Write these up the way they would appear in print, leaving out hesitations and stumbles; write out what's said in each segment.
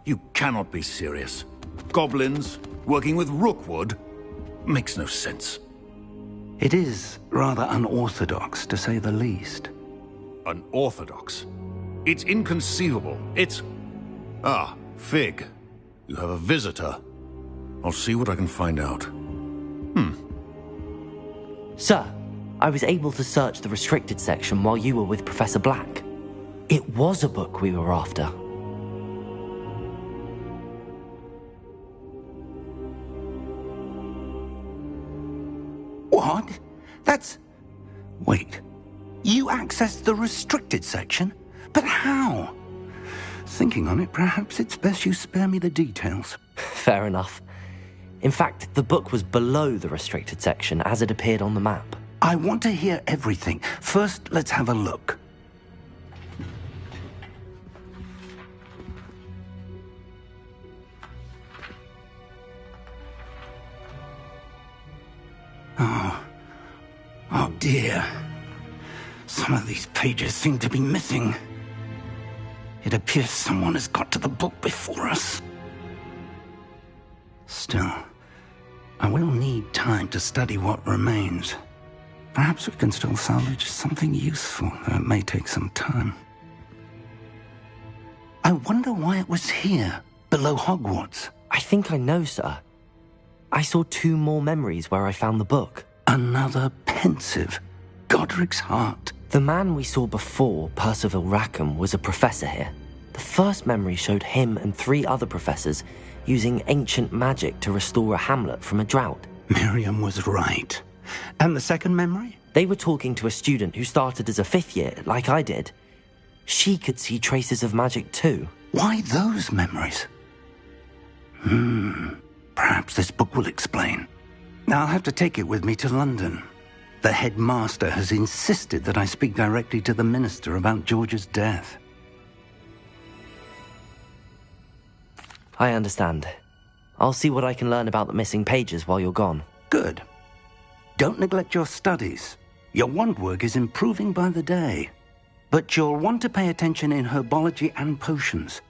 You cannot be serious. Goblins working with Rookwood? Makes no sense. It is rather unorthodox, to say the least. Unorthodox? It's inconceivable. It's... Ah, Fig. You have a visitor. I'll see what I can find out. Sir, I was able to search the restricted section while you were with Professor Black. It was a book we were after. What? That's... Wait. You accessed the restricted section? But how? Thinking on it, perhaps it's best you spare me the details. Fair enough. In fact, the book was below the restricted section as it appeared on the map. I want to hear everything. First, let's have a look. Oh dear. Some of these pages seem to be missing. It appears someone has got to the book before us. Still, I will need time to study what remains. Perhaps we can still salvage something useful, though it may take some time. I wonder why it was here, below Hogwarts. I think I know, sir. I saw 2 more memories where I found the book. Another pensive. Godric's heart. The man we saw before, Percival Rackham, was a professor here. The first memory showed him and 3 other professors using ancient magic to restore a hamlet from a drought. Miriam was right. And the second memory? They were talking to a student who started as a 5th year, like I did. She could see traces of magic too. Why those memories? Perhaps this book will explain. Now I'll have to take it with me to London. The headmaster has insisted that I speak directly to the minister about George's death. I understand. I'll see what I can learn about the missing pages while you're gone. Good. Don't neglect your studies. Your wand work is improving by the day. But you'll want to pay attention in herbology and potions.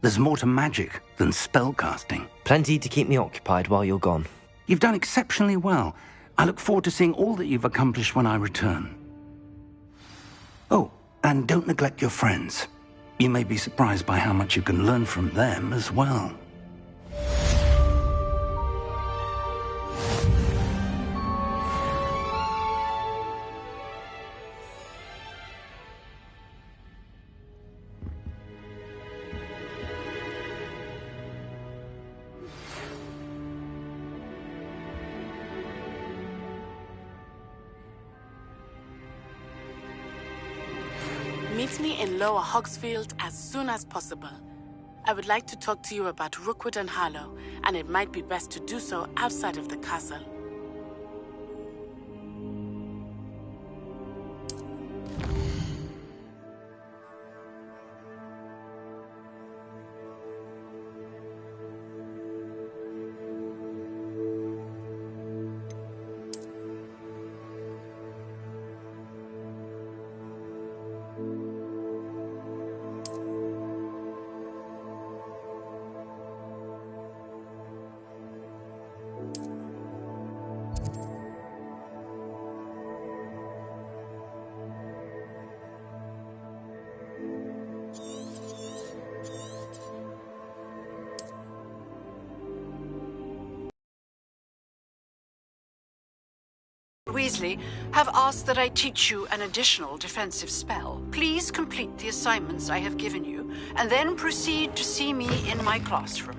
There's more to magic than spellcasting. Plenty to keep me occupied while you're gone. You've done exceptionally well. I look forward to seeing all that you've accomplished when I return. Oh, and don't neglect your friends. You may be surprised by how much you can learn from them as well. Meet me in Lower Hogsfield as soon as possible. I would like to talk to you about Rookwood and Harlow, and it might be best to do so outside of the castle. Weasley have asked that I teach you an additional defensive spell. Please complete the assignments I have given you, and then proceed to see me in my classroom.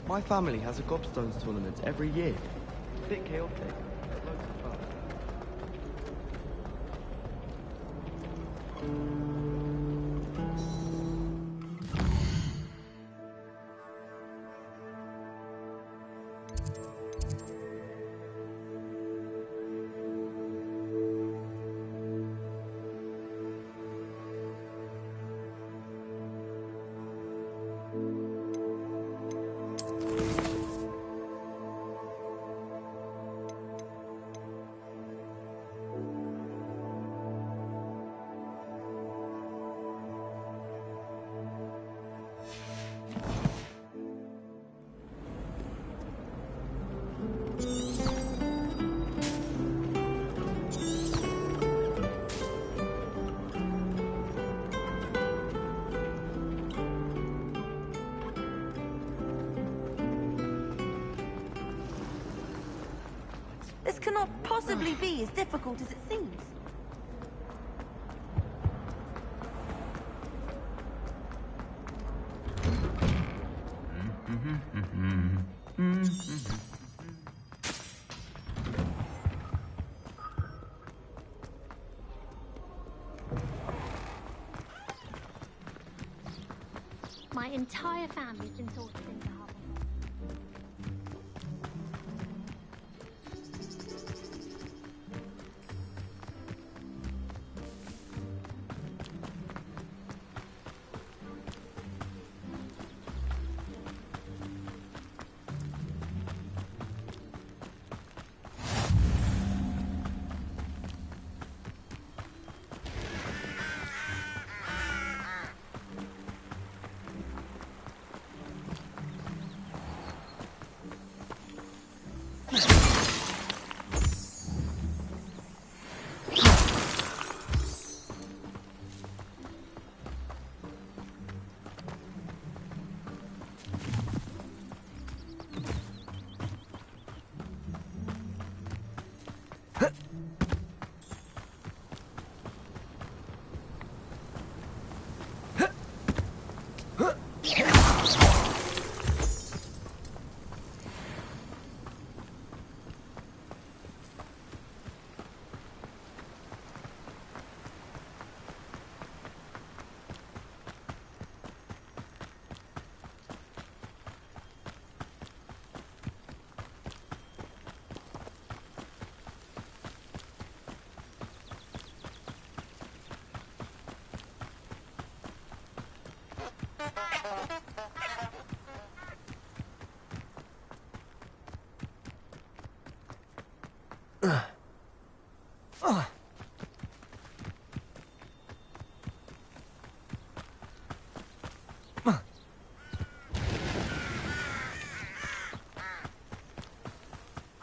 My family has a gobstones tournament every year. A bit chaotic, but loads of fun. This cannot possibly be as difficult as it seems. My entire family's been sorted into Hogwarts.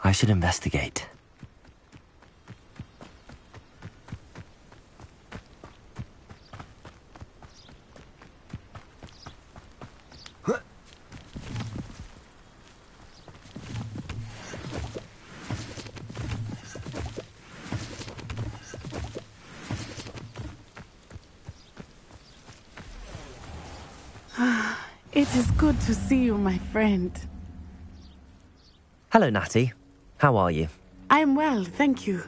I should investigate. It is good to see you, my friend. Hello, Natty. How are you? I am well, thank you.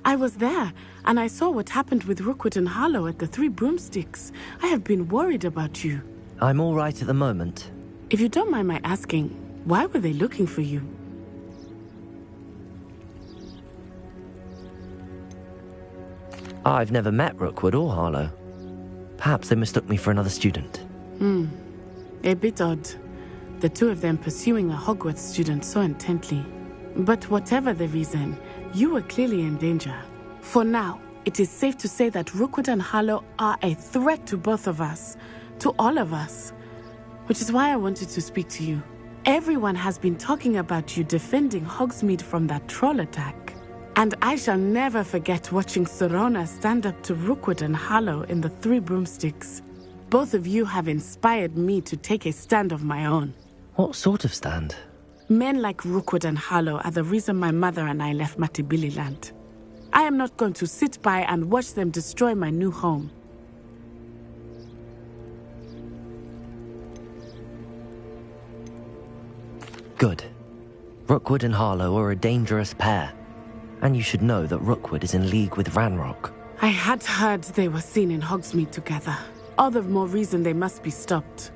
I was there, and I saw what happened with Rookwood and Harlow at the Three Broomsticks. I have been worried about you. I'm all right at the moment. If you don't mind my asking, why were they looking for you? I've never met Rookwood or Harlow. Perhaps they mistook me for another student. A bit odd. The two of them pursuing a Hogwarts student so intently. But whatever the reason, you were clearly in danger. For now, it is safe to say that Rookwood and Harlow are a threat to both of us, to all of us. Which is why I wanted to speak to you. Everyone has been talking about you defending Hogsmeade from that troll attack. And I shall never forget watching Serona stand up to Rookwood and Harlow in the Three Broomsticks. Both of you have inspired me to take a stand of my own. What sort of stand? Men like Rookwood and Harlow are the reason my mother and I left Matibili land. I am not going to sit by and watch them destroy my new home. Good. Rookwood and Harlow are a dangerous pair. And you should know that Rookwood is in league with Ranrock. I had heard they were seen in Hogsmeade together. All the more reason they must be stopped.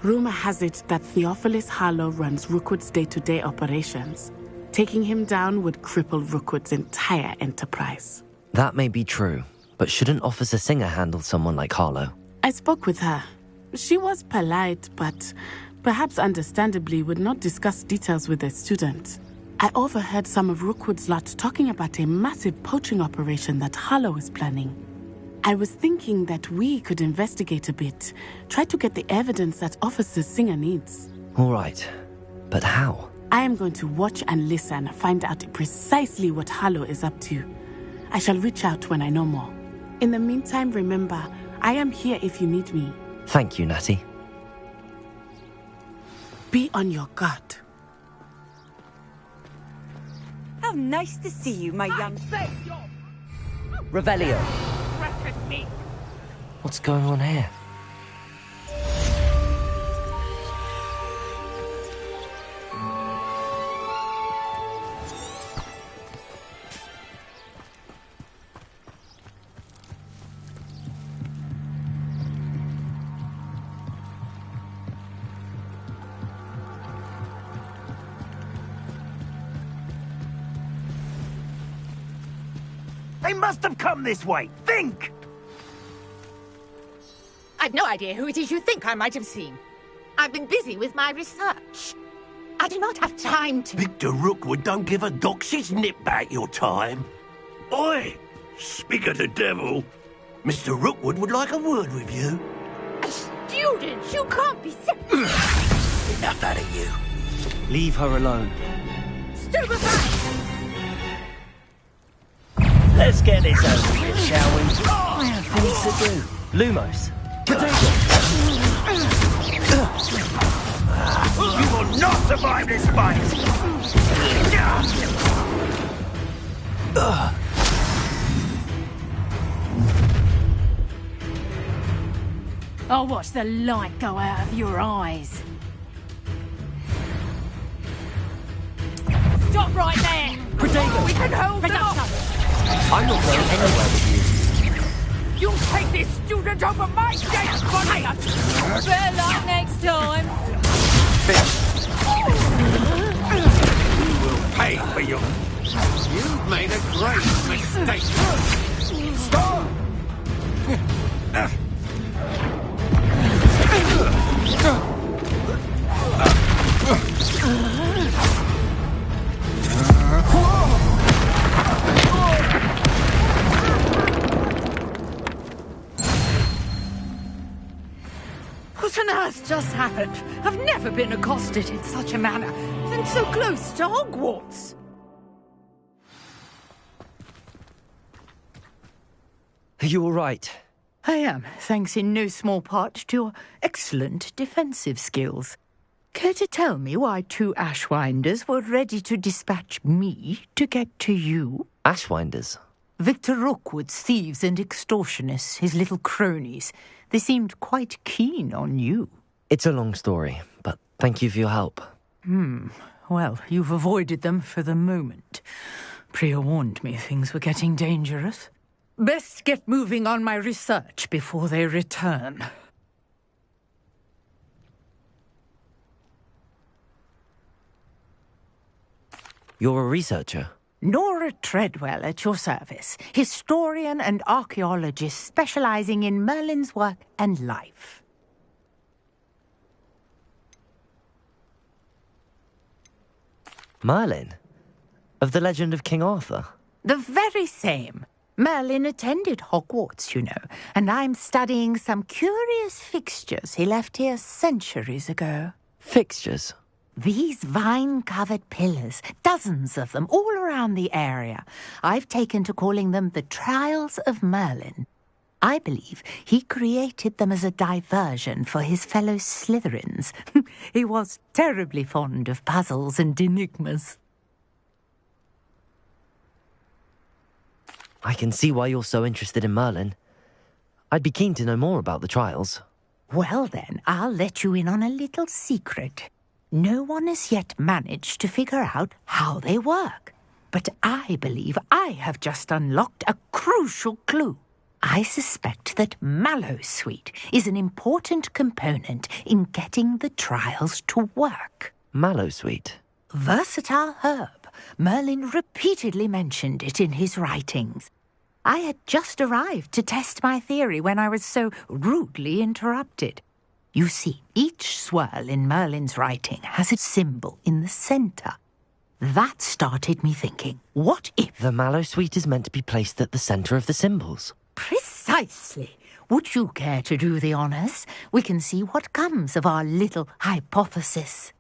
Rumor has it that Theophilus Harlow runs Rookwood's day-to-day operations. Taking him down would cripple Rookwood's entire enterprise. That may be true, but shouldn't Officer Singer handle someone like Harlow? I spoke with her. She was polite, but perhaps understandably would not discuss details with a student. I overheard some of Rookwood's lot talking about a massive poaching operation that Harlow is planning. I was thinking that we could investigate a bit, try to get the evidence that Officer Singer needs. All right, but how? I am going to watch and listen, find out precisely what Harlow is up to. I shall reach out when I know more. In the meantime, remember, I am here if you need me. Thank you, Natty. Be on your guard. How nice to see you, my young... Revelio. What's going on here? They must have come this way. Think! I've no idea who it is you think I might have seen. I've been busy with my research. I do not have time to... Victor Rookwood don't give a doxy's nip back your time. Oi! Speak of the devil. Mr. Rookwood would like a word with you. A student? You can't be sick. Enough out of you. Leave her alone. Stupefy! Let's get this over with, shall we? I have things to do. Lumos. You will not survive this fight! I'll watch the light go out of your eyes. Stop right there! Protego! We can hold them off! I'm not going anywhere with you. You'll take this student over my dead body! Better luck next time! You will pay for your... You've made a great mistake. Stop! What on earth just happened? I've never been accosted in such a manner, and so close to Hogwarts. Are you all right? I am, thanks in no small part to your excellent defensive skills. Care to tell me why two Ashwinders were ready to dispatch me to get to you? Ashwinders? Victor Rookwood's thieves and extortionists, his little cronies. They seemed quite keen on you. It's a long story, but thank you for your help. Well, you've avoided them for the moment. Priya warned me things were getting dangerous. Best get moving on my research before they return. You're a researcher? Nora Treadwell at your service, historian and archaeologist specializing in Merlin's work and life. Merlin? Of the legend of King Arthur? The very same. Merlin attended Hogwarts, you know, and I'm studying some curious fixtures he left here centuries ago. Fixtures? These vine-covered pillars, dozens of them, all around the area. I've taken to calling them the Trials of Merlin. I believe he created them as a diversion for his fellow Slytherins. He was terribly fond of puzzles and enigmas. I can see why you're so interested in Merlin. I'd be keen to know more about the trials. Well then, I'll let you in on a little secret. No one has yet managed to figure out how they work. But I believe I have just unlocked a crucial clue. I suspect that Mallowsweet is an important component in getting the trials to work. Mallowsweet? Versatile herb. Merlin repeatedly mentioned it in his writings. I had just arrived to test my theory when I was so rudely interrupted. You see, each swirl in Merlin's writing has a symbol in the centre. That started me thinking, what if... The Mallowsweet is meant to be placed at the centre of the symbols. Precisely. Would you care to do the honours? We can see what comes of our little hypothesis.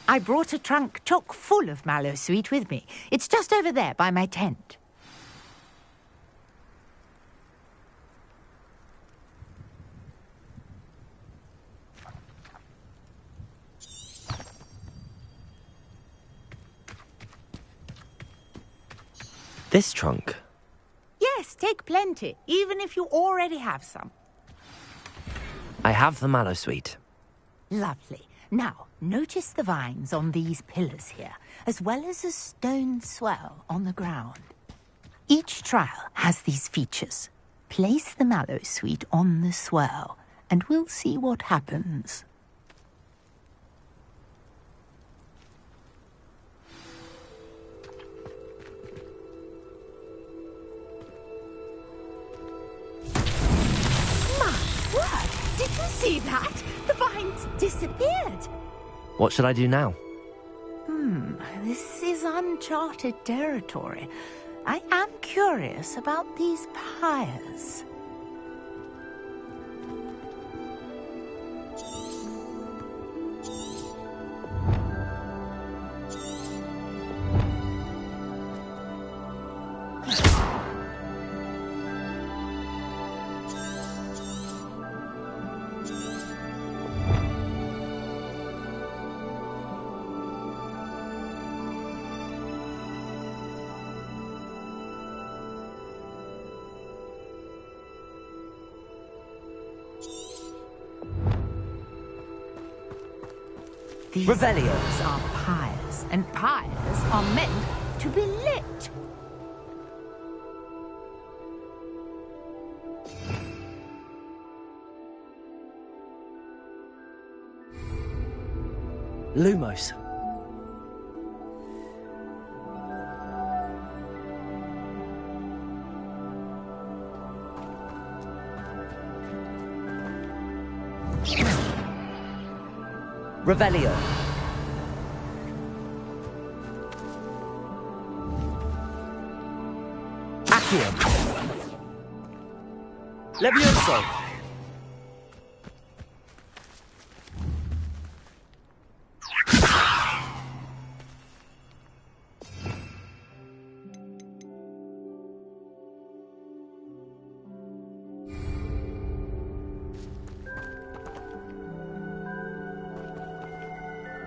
I brought a trunk chock full of Mallowsweet with me. It's just over there by my tent. This trunk? Yes, take plenty, even if you already have some. I have the Mallowsweet. Lovely. Now, notice the vines on these pillars here, as well as a stone swell on the ground. Each trial has these features. Place the Mallowsweet on the swell, and we'll see what happens. Did you see that? The vines disappeared. What should I do now? This is uncharted territory. I am curious about these pyres. These Revelio are pyres, and pyres are meant to be lit. Lumos. Revelio. Accio. Levioso.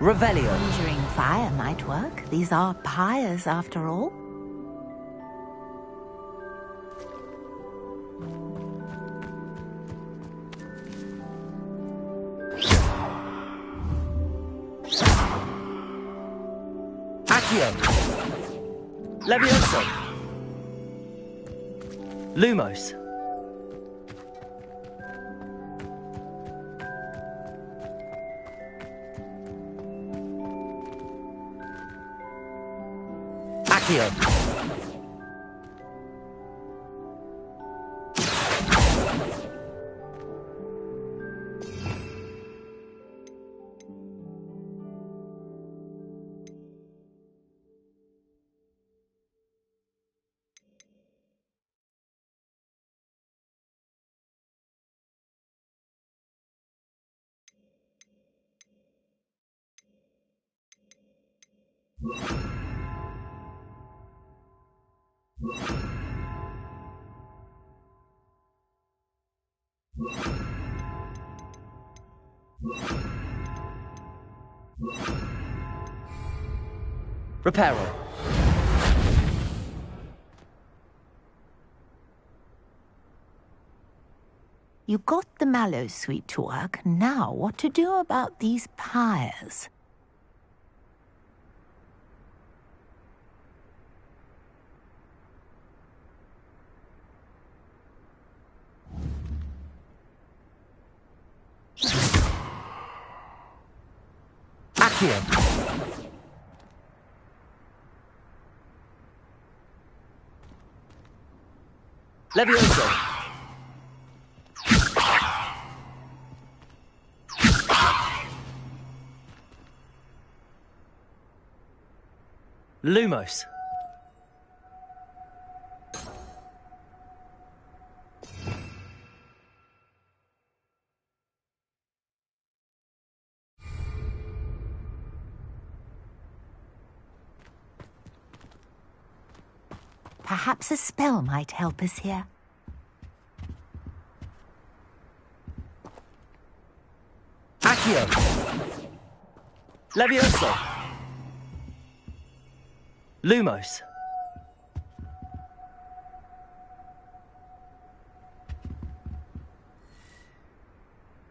Revelio. Conjuring fire might work. These are pyres, after all. Accio. Levioso. Lumos. Accio. Reparo. You got the mallow suite to work. Now, what to do about these pyres? Accio. Levioso. Lumos. Perhaps a spell might help us here. Accio. Levioso. Lumos.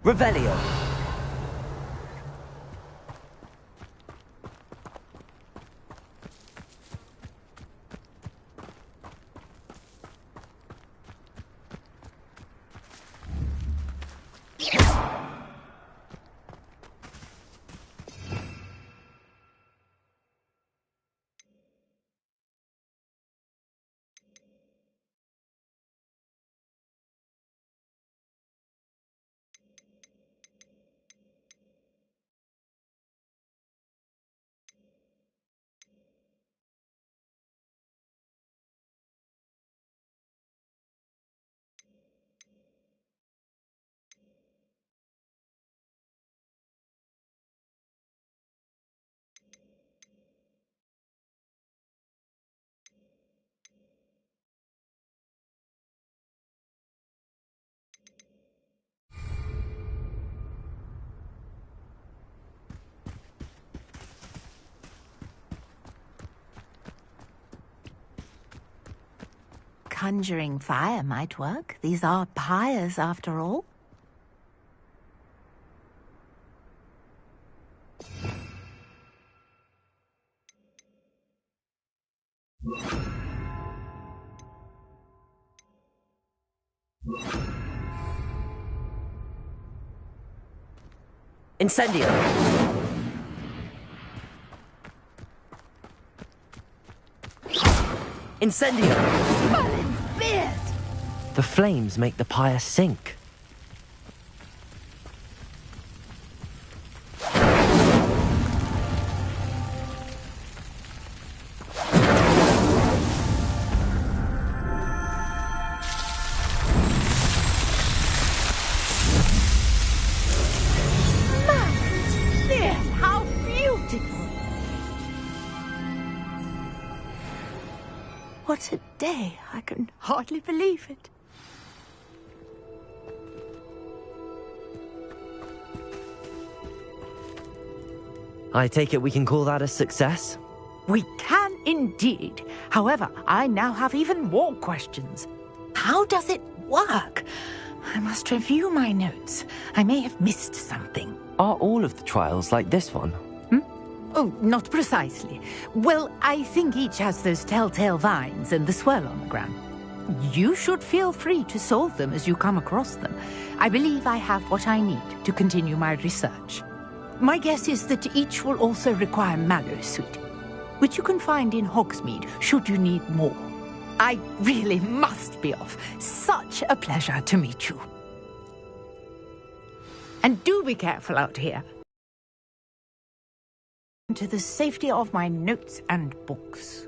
Revelio. Conjuring fire might work. These are pyres, after all. Incendio. Incendio. Merlin's beard! The flames make the pyre sink. Merlin's beard! How beautiful! What a day! I can hardly believe it. I take it we can call that a success? We can indeed. However, I now have even more questions. How does it work? I must review my notes. I may have missed something. Are all of the trials like this one? Oh, not precisely. Well, I think each has those telltale vines and the swirl on the ground. You should feel free to solve them as you come across them. I believe I have what I need to continue my research. My guess is that each will also require mallow sweet, which you can find in Hogsmeade should you need more. I really must be off. Such a pleasure to meet you. And do be careful out here. To the safety of my notes and books.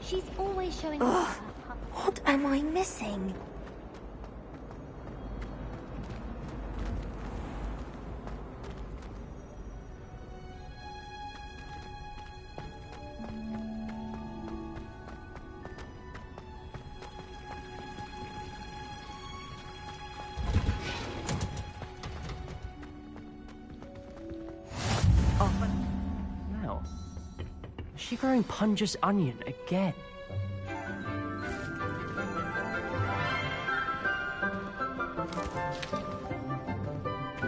She's always showing Ugh, what am I missing? Now, is she growing Punja's onion again?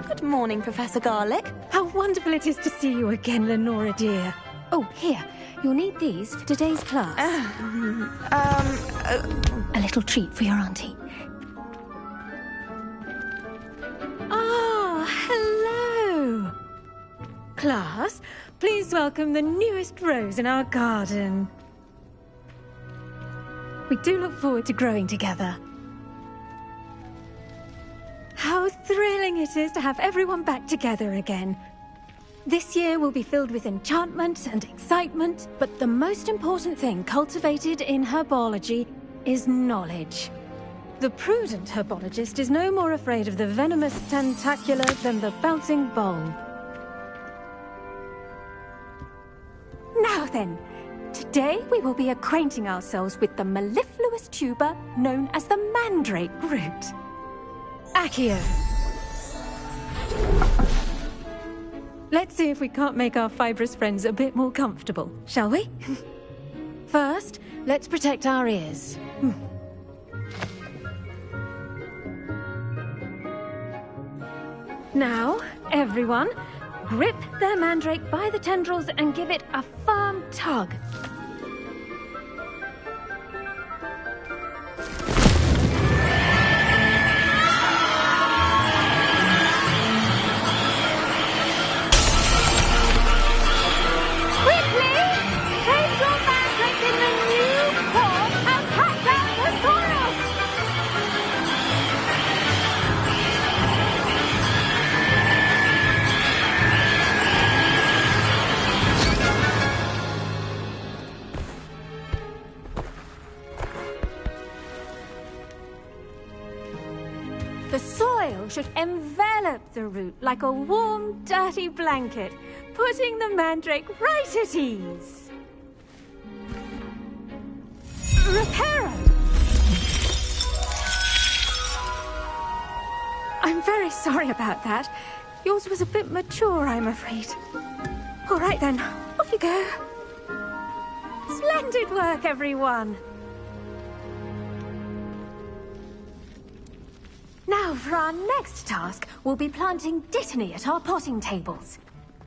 Good morning, Professor Garlic. How wonderful it is to see you again, Lenora dear. Oh, here. You'll need these for today's class. A little treat for your auntie. Ah, hello. Class, please welcome the newest rose in our garden. We do look forward to growing together. How thrilling it is to have everyone back together again. This year will be filled with enchantment and excitement, but the most important thing cultivated in herbology is knowledge. The prudent herbologist is no more afraid of the venomous tentacula than the bouncing bulb. Now then, today we will be acquainting ourselves with the mellifluous tuber known as the mandrake root. Accio. Let's see if we can't make our fibrous friends a bit more comfortable, shall we? First, let's protect our ears. Now, everyone, grip their mandrake by the tendrils and give it a firm tug. The soil should envelop the root like a warm, dirty blanket, putting the mandrake right at ease. Reparo! I'm very sorry about that. Yours was a bit mature, I'm afraid. All right then, off you go. Splendid work, everyone! Now, for our next task, we'll be planting Dittany at our potting tables.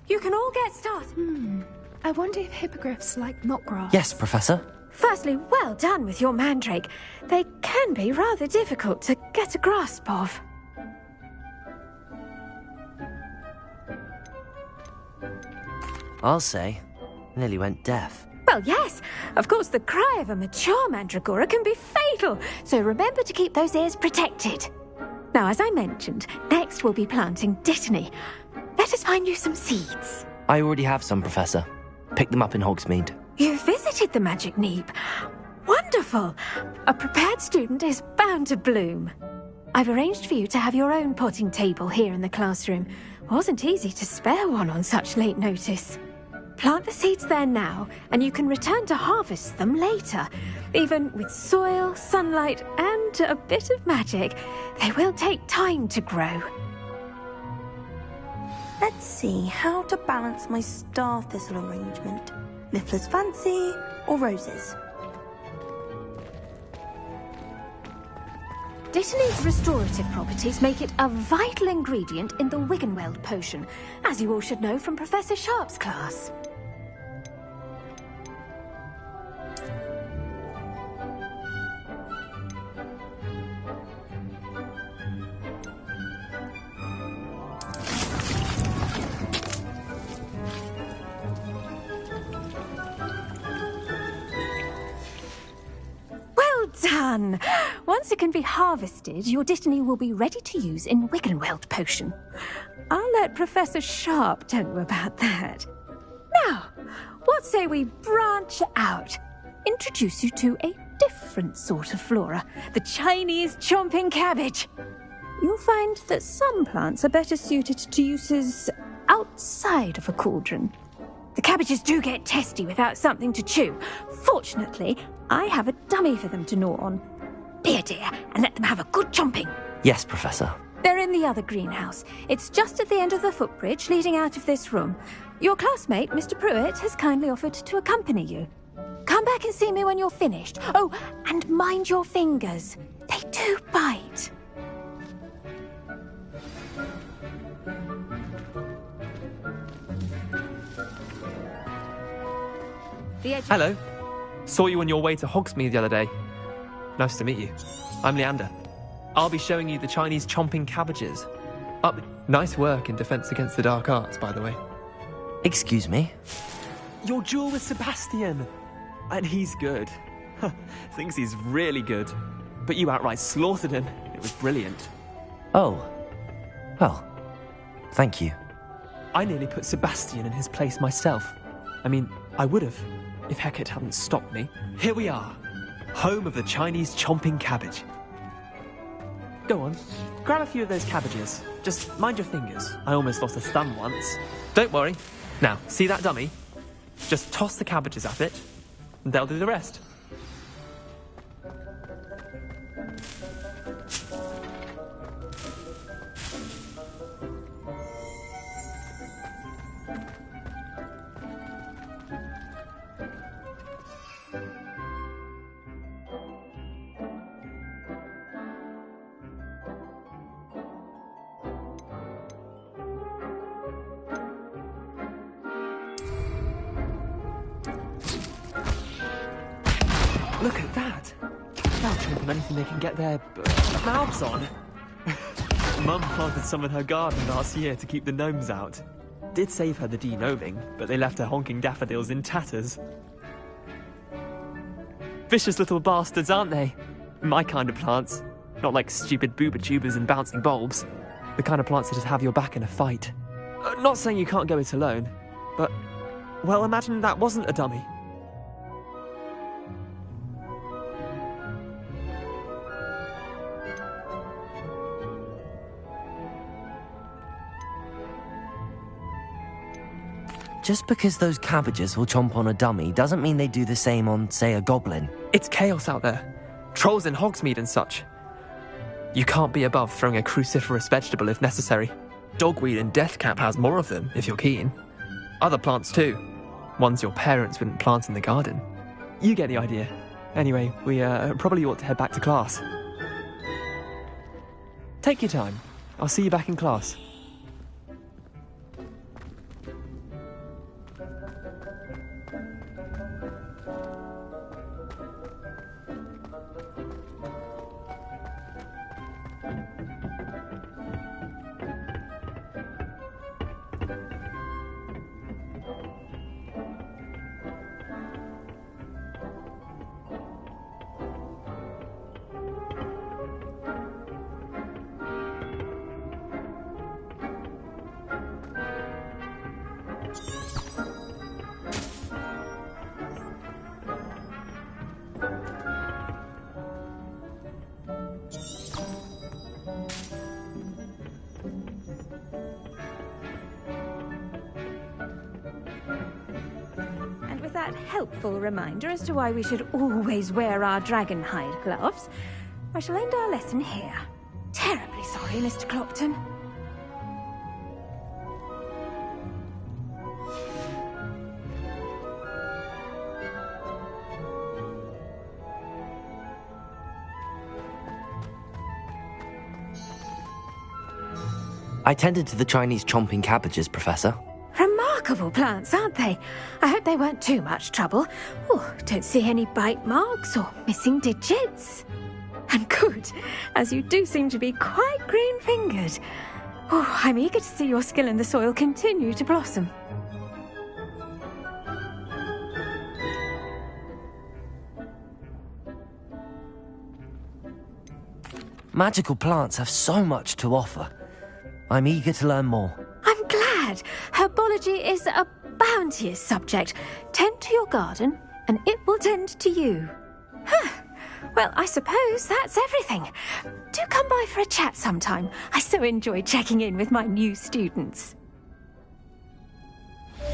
You can all get started. I wonder if hippogriffs like knotgrass. Yes, Professor. Firstly, well done with your mandrake. They can be rather difficult to get a grasp of. I'll say. Nearly went deaf. Well, yes. Of course, the cry of a mature mandragora can be fatal, so remember to keep those ears protected. Now, as I mentioned, next we'll be planting Dittany. Let us find you some seeds. I already have some, Professor. Picked them up in Hogsmeade. You visited the Magic Neep. Wonderful! A prepared student is bound to bloom. I've arranged for you to have your own potting table here in the classroom. Wasn't easy to spare one on such late notice. Plant the seeds there now, and you can return to harvest them later. Even with soil, sunlight, and a bit of magic, they will take time to grow. Let's see how to balance my star thistle arrangement. Miffler's Fancy or roses? Dittany's restorative properties make it a vital ingredient in the Wiggenweld potion, as you all should know from Professor Sharp's class. Done! Once it can be harvested, your Dittany will be ready to use in Wiggenweld potion. I'll let Professor Sharp tell you about that. Now, what say we branch out? Introduce you to a different sort of flora, the Chinese chomping cabbage. You'll find that some plants are better suited to uses outside of a cauldron. The cabbages do get testy without something to chew. Fortunately, I have a dummy for them to gnaw on. Be a dear and let them have a good chomping. Yes, Professor. They're in the other greenhouse. It's just at the end of the footbridge leading out of this room. Your classmate, Mr. Pruitt, has kindly offered to accompany you. Come back and see me when you're finished. Oh, and mind your fingers. They do bite. Hello. Saw you on your way to Hogsmeade the other day. Nice to meet you. I'm Leander. I'll be showing you the Chinese chomping cabbages. Nice work in Defense Against the Dark Arts, by the way. Excuse me? Your duel with Sebastian. And he's good. Thinks he's really good. But you outright slaughtered him. It was brilliant. Oh. Well, thank you. I nearly put Sebastian in his place myself. I mean, I would have, if Hecate hadn't stopped me. Here we are, home of the Chinese chomping cabbage. Go on, grab a few of those cabbages. Just mind your fingers. I almost lost a thumb once. Don't worry. Now, see that dummy? Just toss the cabbages at it, and they'll do the rest. Look at that! They'll chomp on anything they can get their mouths on. Mum planted some in her garden last year to keep the gnomes out. Did save her the de-gnoming, but they left her honking daffodils in tatters. Vicious little bastards, aren't they? My kind of plants. Not like stupid booba tubers and bouncing bulbs. The kind of plants that just have your back in a fight. Not saying you can't go it alone, but... well, imagine that wasn't a dummy. Just because those cabbages will chomp on a dummy doesn't mean they do the same on, say, a goblin. It's chaos out there. Trolls in Hogsmeade and such. You can't be above throwing a cruciferous vegetable if necessary. Dogweed and deathcap has more of them, if you're keen. Other plants too. Ones your parents wouldn't plant in the garden. You get the idea. Anyway, we probably ought to head back to class. Take your time. I'll see you back in class. Helpful reminder as to why we should always wear our dragon hide gloves, I shall end our lesson here. Terribly sorry, Mr. Clopton. I tended to the Chinese chomping cabbages, Professor. Remarkable plants, aren't they? I hope they weren't too much trouble. Oh, don't see any bite marks or missing digits. And good, as you do seem to be quite green-fingered. Oh, I'm eager to see your skill in the soil continue to blossom. Magical plants have so much to offer. I'm eager to learn more. I'm glad. Herbology is a bounteous subject. Tend to your garden, and it will tend to you. Well, I suppose that's everything. Do come by for a chat sometime. I so enjoy checking in with my new students. Those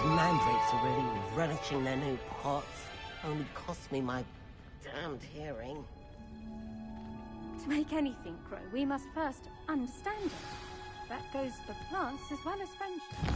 mandrakes are really relishing their new pots. Only cost me my damned hearing. To make anything grow, we must first understand it. That goes for plants as well as friendship.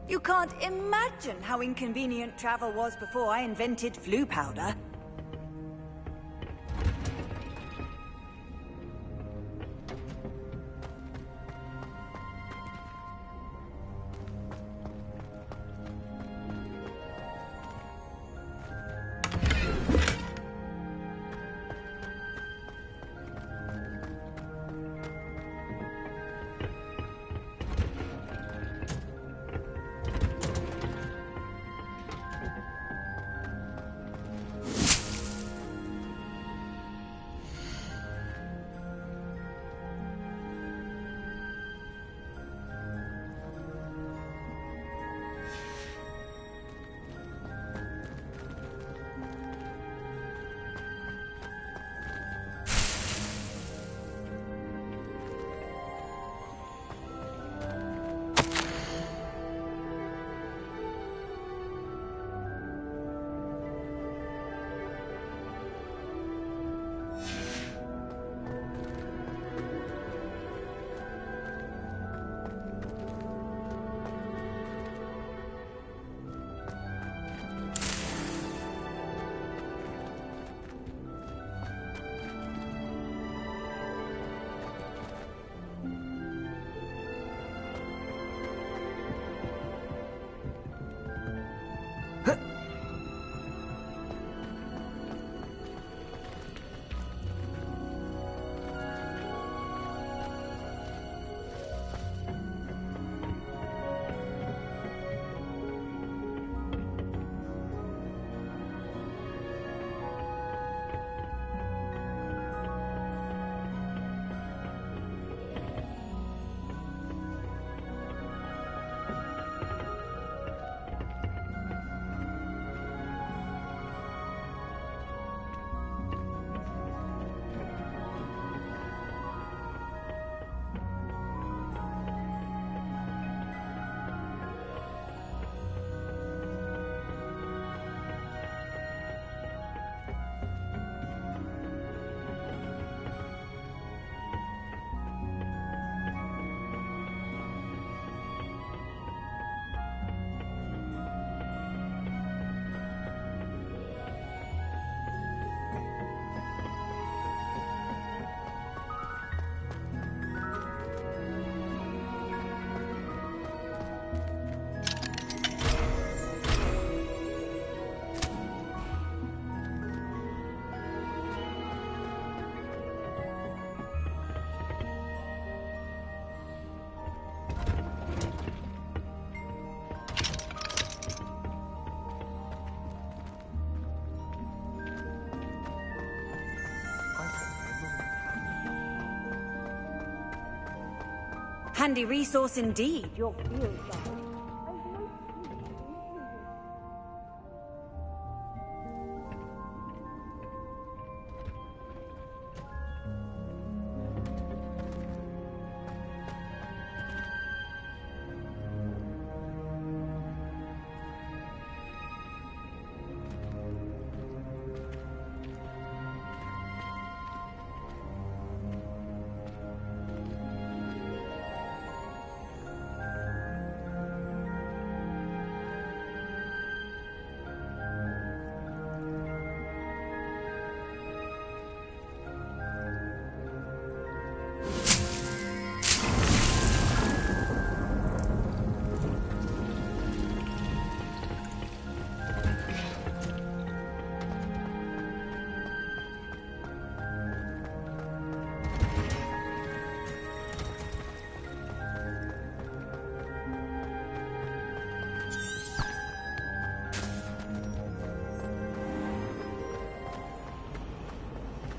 You can't imagine how inconvenient travel was before I invented flu powder. Handy resource indeed, your field guide.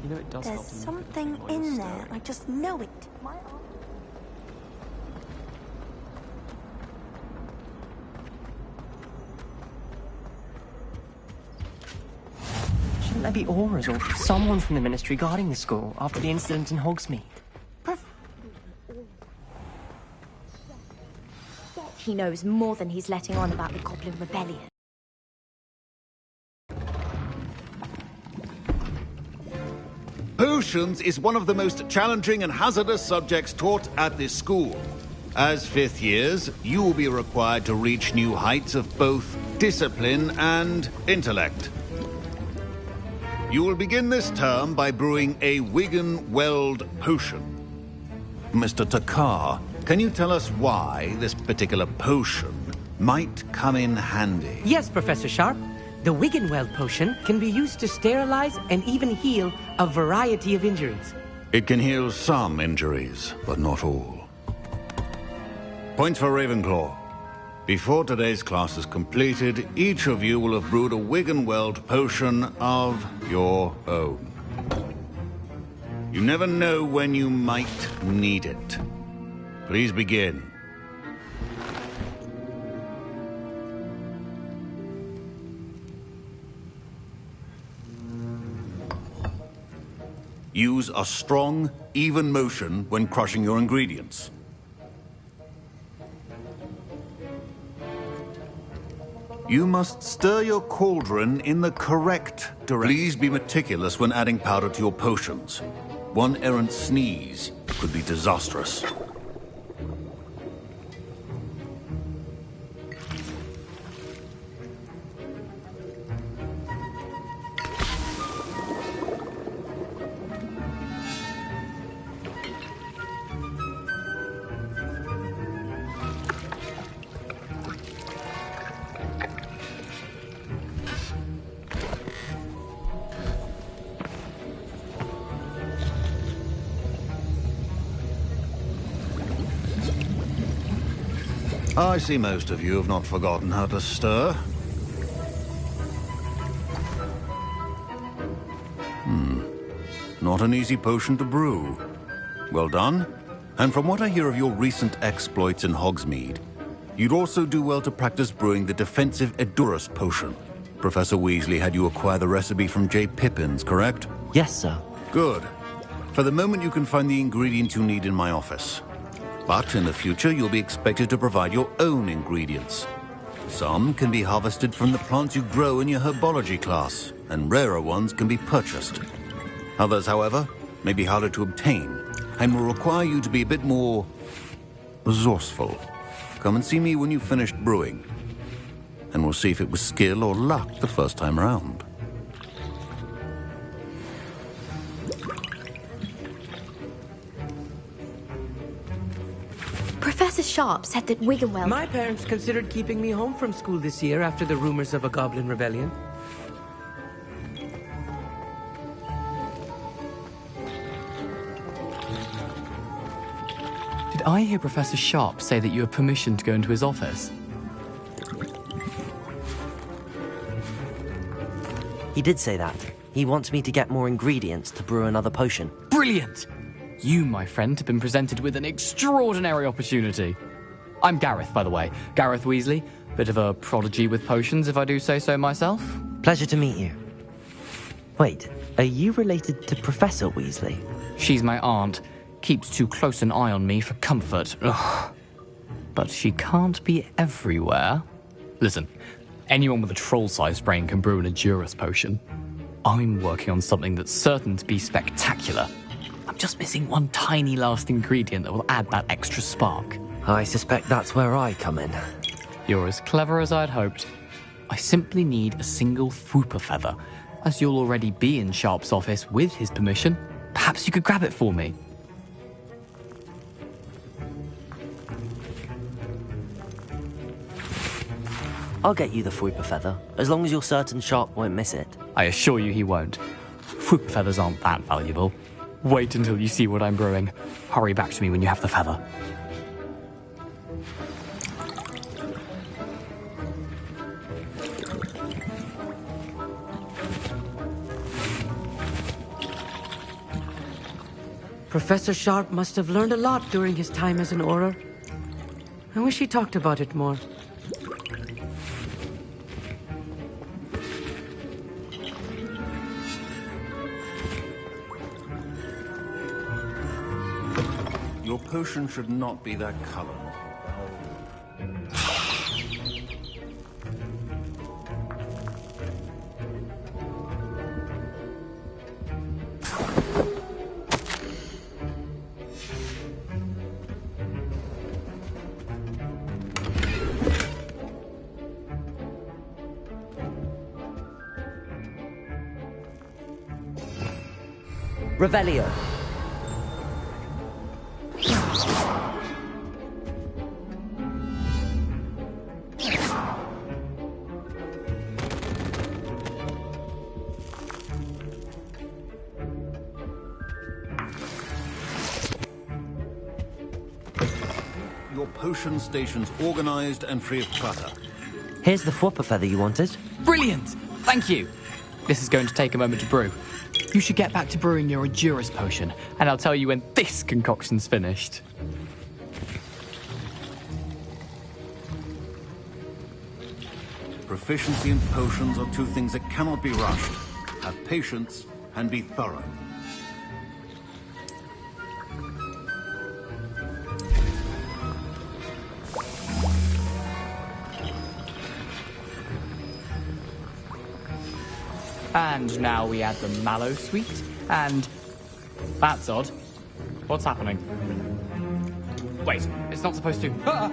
You know, it does There's help to look at something what you're in there. stirring. I just know it. Shouldn't there be auras or someone from the Ministry guarding the school after the incident in Hogsmeade? He knows more than he's letting on about the Goblin Rebellion. Potions is one of the most challenging and hazardous subjects taught at this school. As fifth years, you will be required to reach new heights of both discipline and intellect. You will begin this term by brewing a Wiggenweld potion. Mr. Takar, can you tell us why this particular potion might come in handy? Yes, Professor Sharp. The Wiggenweld potion can be used to sterilize and even heal a variety of injuries. It can heal some injuries, but not all. Points for Ravenclaw. Before today's class is completed, each of you will have brewed a Wiggenweld potion of your own. You never know when you might need it. Please begin. Use a strong, even motion when crushing your ingredients. You must stir your cauldron in the correct direction. Please be meticulous when adding powder to your potions. One errant sneeze could be disastrous. I see most of you have not forgotten how to stir. Not an easy potion to brew. Well done. And from what I hear of your recent exploits in Hogsmeade, you'd also do well to practice brewing the defensive Edurus potion. Professor Weasley had you acquire the recipe from J. Pippins, correct? Yes, sir. Good. For the moment, you can find the ingredients you need in my office. But in the future, you'll be expected to provide your own ingredients. Some can be harvested from the plants you grow in your herbology class, and rarer ones can be purchased. Others, however, may be harder to obtain, and will require you to be a bit more resourceful. Come and see me when you've finished brewing, and we'll see if it was skill or luck the first time around. Professor Sharp said that Wiggenweld... My parents considered keeping me home from school this year after the rumors of a Goblin Rebellion. Did I hear Professor Sharp say that you have permission to go into his office? He did say that. He wants me to get more ingredients to brew another potion. Brilliant! You, my friend, have been presented with an extraordinary opportunity. I'm Gareth, by the way. Gareth Weasley. Bit of a prodigy with potions, if I do say so myself. Pleasure to meet you. Wait, are you related to Professor Weasley? She's my aunt. Keeps too close an eye on me for comfort. Ugh. But she can't be everywhere. Listen, anyone with a troll-sized brain can brew an Edurus potion. I'm working on something that's certain to be spectacular. I'm just missing one tiny last ingredient that will add that extra spark. I suspect that's where I come in. You're as clever as I'd hoped. I simply need a single Fwooper feather. As you'll already be in Sharp's office with his permission, perhaps you could grab it for me. I'll get you the Fwooper feather, as long as you're certain Sharp won't miss it. I assure you he won't. Fwooper feathers aren't that valuable. Wait until you see what I'm brewing. Hurry back to me when you have the feather. Professor Sharp must have learned a lot during his time as an Auror. I wish he talked about it more. Your potion should not be that color. Revelio. Your potion station's organized and free of clutter. Here's the Fwooper feather you wanted. Brilliant! Thank you! This is going to take a moment to brew. You should get back to brewing your Edurus potion, and I'll tell you when this concoction's finished. Proficiency and potions are two things that cannot be rushed. Have patience and be thorough. And now we add the mallow sweet, and... That's odd. What's happening? Wait, it's not supposed to... Ah!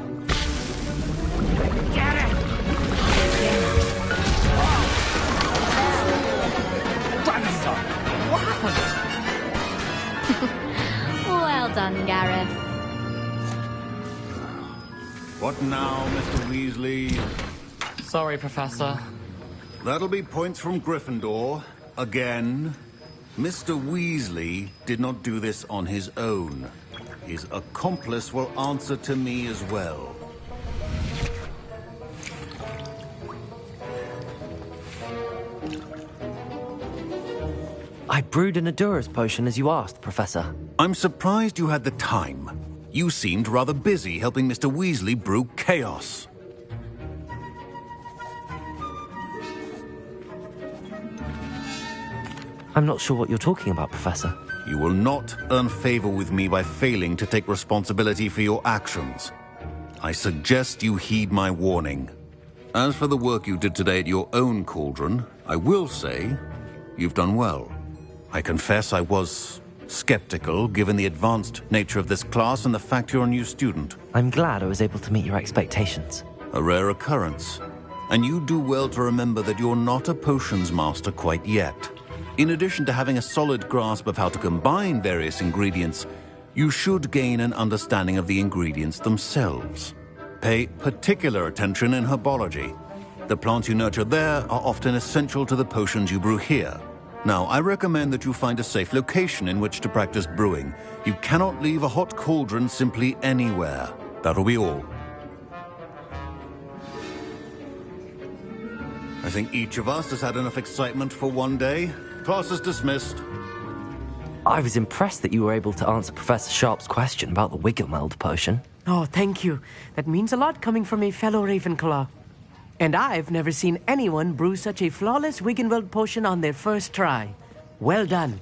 Get it! Grandson! What happened? Well done, Gareth. What now, Mr. Weasley? Sorry, Professor. That'll be points from Gryffindor. Again. Mr. Weasley did not do this on his own. His accomplice will answer to me as well. I brewed an Edurus potion as you asked, Professor. I'm surprised you had the time. You seemed rather busy helping Mr. Weasley brew chaos. I'm not sure what you're talking about, Professor. You will not earn favor with me by failing to take responsibility for your actions. I suggest you heed my warning. As for the work you did today at your own cauldron, I will say you've done well. I confess I was skeptical, given the advanced nature of this class and the fact you're a new student. I'm glad I was able to meet your expectations. A rare occurrence. And you do well to remember that you're not a potions master quite yet. In addition to having a solid grasp of how to combine various ingredients, you should gain an understanding of the ingredients themselves. Pay particular attention in herbology. The plants you nurture there are often essential to the potions you brew here. Now, I recommend that you find a safe location in which to practice brewing. You cannot leave a hot cauldron simply anywhere. That'll be all. I think each of us has had enough excitement for one day. Class is dismissed. I was impressed that you were able to answer Professor Sharp's question about the Wiggenweld potion. Oh, thank you. That means a lot coming from a fellow Ravenclaw. And I've never seen anyone brew such a flawless Wiggenweld potion on their first try. Well done.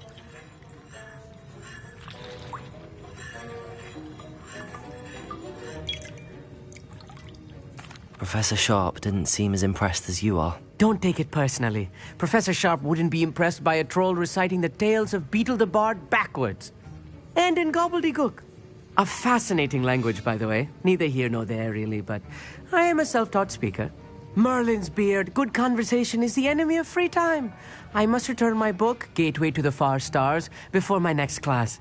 Professor Sharp didn't seem as impressed as you are. Don't take it personally. Professor Sharp wouldn't be impressed by a troll reciting the tales of Beetle the Bard backwards. And in gobbledygook. A fascinating language, by the way. Neither here nor there, really, but I am a self-taught speaker. Merlin's beard, good conversation is the enemy of free time. I must return my book, Gateway to the Far Stars, before my next class.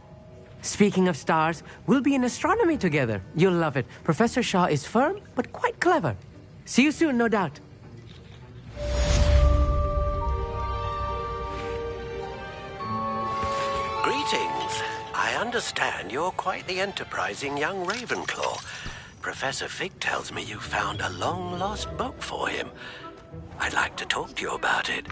Speaking of stars, we'll be in astronomy together. You'll love it. Professor Shaw is firm, but quite clever. See you soon, no doubt. Greetings. I understand you're quite the enterprising young Ravenclaw. Professor Fig tells me you found a long-lost book for him. I'd like to talk to you about it.